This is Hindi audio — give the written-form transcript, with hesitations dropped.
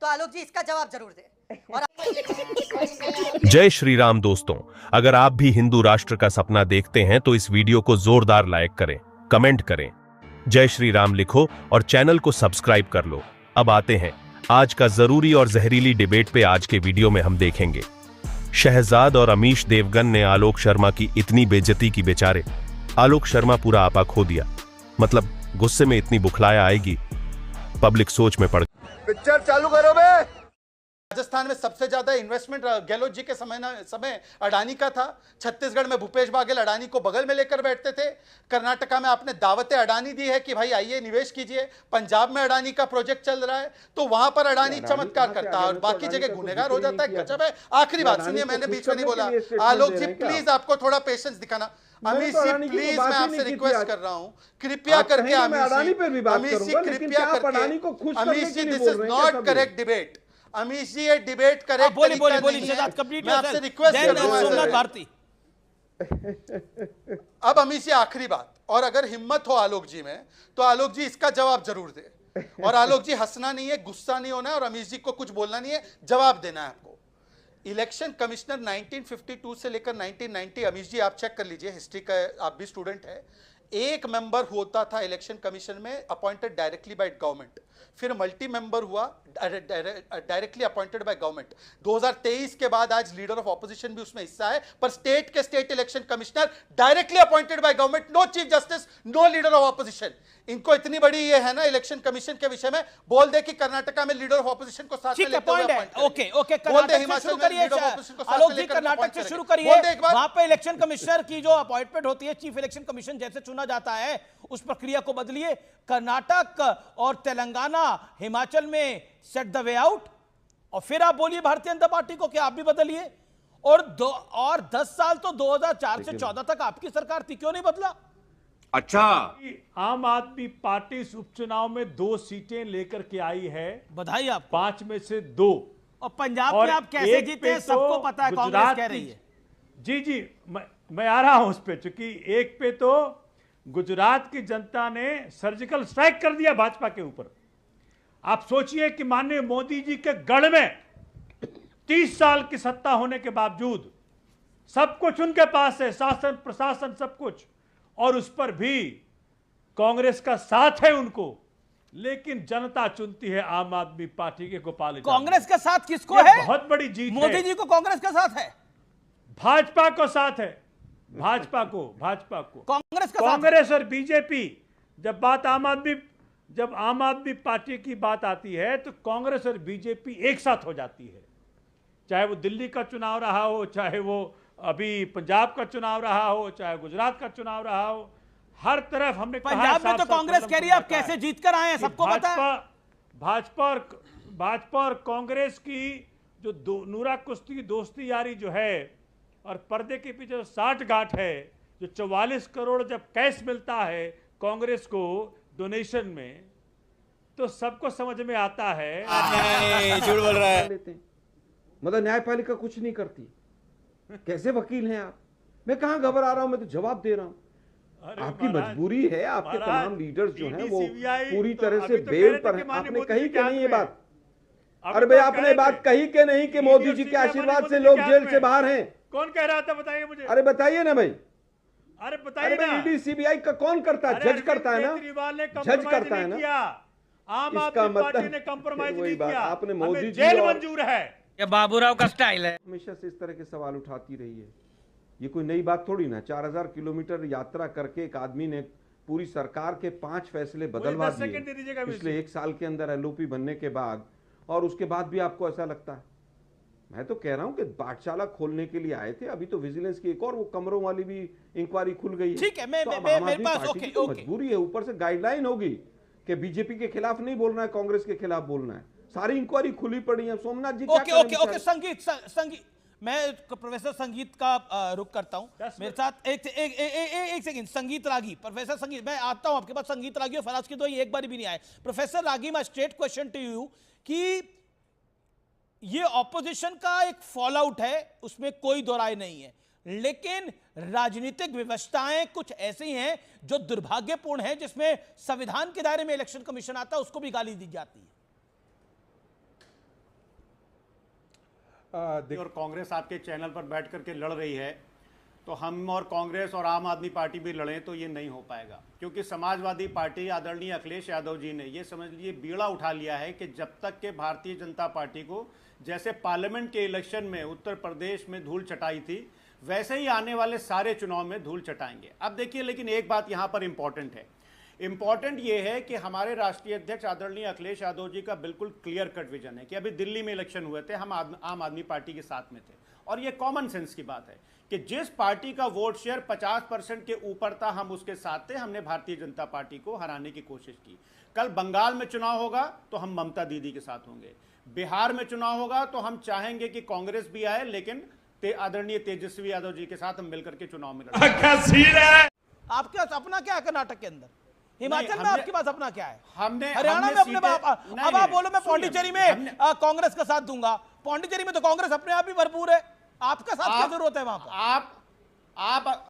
तो आलोक जी इसका जवाब जरूर दें। और जय श्री राम दोस्तों, अगर आप भी हिंदू राष्ट्र का सपना देखते हैं तो इस वीडियो को जोरदार लाइक करें, कमेंट करें, जय श्री राम लिखो और चैनल को सब्सक्राइब कर लो। अब आते हैं आज का जरूरी और जहरीली डिबेट पे। आज के वीडियो में हम देखेंगे शहजाद और अमीश देवगन ने आलोक शर्मा की इतनी बेइज्जती की, बेचारे आलोक शर्मा पूरा आपा खो दिया। मतलब गुस्से में इतनी बुखलाया आएगी, पब्लिक सोच में पड़। पिक्चर चालू करो बे। राजस्थान में सबसे ज्यादा इन्वेस्टमेंट गहलोत जी के समय अडानी का था। छत्तीसगढ़ में भूपेश बाघेल अडानी को बगल में लेकर बैठते थे। कर्नाटका में आपने दावतें अडानी दी है कि भाई आइए निवेश कीजिए। पंजाब में अडानी का प्रोजेक्ट चल रहा है तो वहां पर अडानी चमत्कार करता है और बाकी जगह गुनहगार हो जाता है। गजब है। आखिरी बात सुनिए, मैंने बीच में नहीं बोला। आलोक जी प्लीज आपको थोड़ा पेशेंस दिखाना। अमीश जी प्लीज मैं आपसे रिक्वेस्ट कर रहा हूं, कृपया करके अमीश जी कृपया करके Amish ji this is not correct debate. Amish ji ये डिबेट करेक्ट तरीका नहीं है। मैं आपसे रिक्वेस्ट कर रहा हूं। अब अमीश जी आखिरी बात, और अगर हिम्मत हो आलोक जी में तो आलोक जी इसका जवाब जरूर दे। और आलोक जी हंसना नहीं है, गुस्सा नहीं होना है और अमीश जी को कुछ बोलना नहीं है, जवाब देना है आपको। इलेक्शन कमिश्नर 1952 से लेकर 1990, अमीश जी आप चेक कर लीजिए, हिस्ट्री का आप भी स्टूडेंट है, एक मेंबर होता था इलेक्शन कमीशन में अपॉइंटेड डायरेक्टली बाय गवर्नमेंट, फिर मल्टी मेंबर हुआ डायरेक्टली अपॉइंटेड बाय गवर्नमेंट। 2023 के बाद आज लीडर ऑफ ऑपोजिशन भी उसमें हिस्सा है, पर स्टेट के state election commissioner directly appointed by government, no chief justice, no leader of opposition. इनको इतनी बड़ी ये है ना इलेक्शन कमिशन के विषय में, बोल दे कि कर्नाटका में लीडर ऑफ ऑपोजिशन को साथ में लेते हुए अपॉइंट। ओके ओके, कर्नाटक से शुरू करिए आलोक जी, कर्नाटक से शुरू करिए। वहां पे इलेक्शन कमिश्नर की जो अपॉइंटमेंट होती है, चीफ इलेक्शन कमीशन जैसे चुना जाता है, उस प्रक्रिया को बदलिए। कर्नाटक और तेलंगाना, हिमाचल में सेट द वे आउट, और फिर आप बोलिए भारतीय जनता पार्टी को कि आप भी बदलिए। और 10 साल तो 2004 से 14 तक आपकी सरकार थी, क्यों नहीं बदला? अच्छा, आम आदमी पार्टी इस उपचुनाव में 2 सीटें लेकर के आई है, बधाई आप। 5 में से 2। और पंजाब में आप कैसे जीते सबको पता है, कांग्रेस कह रही है। जी मैं आ रहा हूं उस पे, चूंकि एक पे तो गुजरात की जनता ने सर्जिकल स्ट्राइक कर दिया भाजपा के ऊपर। आप सोचिए कि माननीय मोदी जी के गढ़ में 30 साल की सत्ता होने के बावजूद सब कुछ उनके पास है, शासन प्रशासन सब कुछ, और उस पर भी कांग्रेस का साथ है उनको, लेकिन जनता चुनती है आम आदमी पार्टी के गोपाल। कांग्रेस का साथ किसको है? बहुत बड़ी जीत है। मोदी जी को कांग्रेस का साथ है, भाजपा को साथ है, भाजपा को कांग्रेस का कांग्रेस और बीजेपी। जब आम आदमी पार्टी की बात आती है तो कांग्रेस और बीजेपी एक साथ हो जाती है। चाहे वो दिल्ली का चुनाव रहा हो, चाहे वो अभी पंजाब का चुनाव रहा हो, चाहे गुजरात का चुनाव रहा हो, हर तरफ हमने पंजाब में तो कांग्रेस कह रही है आप कैसे जीत कर आए हैं, सबको पता है। भाजपा और कांग्रेस की जो नूरा कुश्ती दोस्ती यारी जो है, और पर्दे के पीछे जो 60 गांठ है, जो 44 करोड़ जब कैश मिलता है कांग्रेस को डोनेशन में, तो सबको समझ में आता है। झूठ बोल रहा है। मतलब न्यायपालिका कुछ नहीं करती। कैसे वकील हैं आप? मैं कहां घबरा रहा हूं, मैं तो जवाब दे रहा हूं। आपकी मजबूरी है, आपके तमाम लीडर्स जो हैं वो पूरी तरह से बेल पर हैं। आपने कही कि नहीं ये बात? अरे भाई आपने बात कही कि नहीं कि मोदी जी के आशीर्वाद से लोग जेल से बाहर हैं? कौन कह रहा था, बताइए मुझे। अरे बताइए ना भाई। अरे बताइए ना। ईडी सीबीआई का कौन करता है? जज करता है ना, जज करता है ना। आम आदमी पार्टी ने कंप्रोमाइज नहीं किया। आपने मोदी जी जेल मंजूर है, ये बाबूराव का स्टाइल है। हमेशा से इस तरह के सवाल उठाती रही है, ये कोई नई बात थोड़ी ना। 4000 किलोमीटर यात्रा करके एक आदमी ने पूरी सरकार के 5 फैसले बदलवा दिए पिछले 1 साल के अंदर एलओपी बनने के बाद, और उसके बाद भी आपको ऐसा लगता है? मैं तो कह रहा हूं कि पाठशाला खोलने के लिए आए थे, अभी तो विजिलेंस की एक और वो कमरों वाली भी इंक्वायरी खुल गई है। ठीक है, मेरे पास मजबूरी है, ऊपर से गाइडलाइन होगी कि बीजेपी के खिलाफ नहीं बोलना है, कांग्रेस के खिलाफ बोलना है। सारी इंक्वायरी खुली पड़ी है। सोमनाथ जी ओके, संगीत मैं प्रोफेसर संगीत का रुख करता हूं। मेरे साथ एक सेकंड, संगीत रागी, प्रोफेसर संगीत, मैं आता हूं आपके पास। संगीत रागी और फराज की तो एक बार भी नहीं आए। Professor Ragi, my straight question to you कि ये ऑपोजिशन का एक फॉल आउट है, उसमें कोई दो राय नहीं है, लेकिन राजनीतिक व्यवस्थाएं कुछ ऐसी हैं जो दुर्भाग्यपूर्ण है, जिसमें संविधान के दायरे में इलेक्शन कमीशन आता है, उसको भी गाली दी जाती है। और कांग्रेस आपके चैनल पर बैठ करके लड़ रही है, तो हम और कांग्रेस और आम आदमी पार्टी भी लड़ें तो ये नहीं हो पाएगा, क्योंकि समाजवादी पार्टी आदरणीय अखिलेश यादव जी ने ये समझ लिए बीड़ा उठा लिया है कि जब तक के भारतीय जनता पार्टी को जैसे पार्लियामेंट के इलेक्शन में उत्तर प्रदेश में धूल चटाई थी, वैसे ही आने वाले सारे चुनाव में धूल चटाएंगे। अब देखिए, लेकिन एक बात यहां पर इंपॉर्टेंट है, इंपॉर्टेंट ये है कि हमारे राष्ट्रीय अध्यक्ष आदरणीय अखिलेश यादव जी का बिल्कुल क्लियर कट विजन है कि अभी दिल्ली में इलेक्शन हुए थे, हम आम आदमी पार्टी के साथ में थे, और ये कॉमन सेंस की बात है कि जिस पार्टी का वोट शेयर 50% के ऊपर था हम उसके साथ थे, हमने भारतीय जनता पार्टी को हराने की कोशिश की। कल बंगाल में चुनाव होगा तो हम ममता दीदी के साथ होंगे, बिहार में चुनाव होगा तो हम चाहेंगे कि कांग्रेस भी आए, लेकिन आदरणीय तेजस्वी यादव जी के साथ हम मिलकर के चुनाव में लड़ेंगे। आपके अपना क्या है कर्नाटक के अंदर? हिमाचल में आपके पास अपना क्या है? हमने हरियाणा में अपने अब आप बोलो मैं पौंडीचेरी में कांग्रेस का साथ दूंगा, पौंडीचेरी में तो कांग्रेस अपने आप ही भरपूर है, आपका साथ क्या जरूरत है वहां पर? आप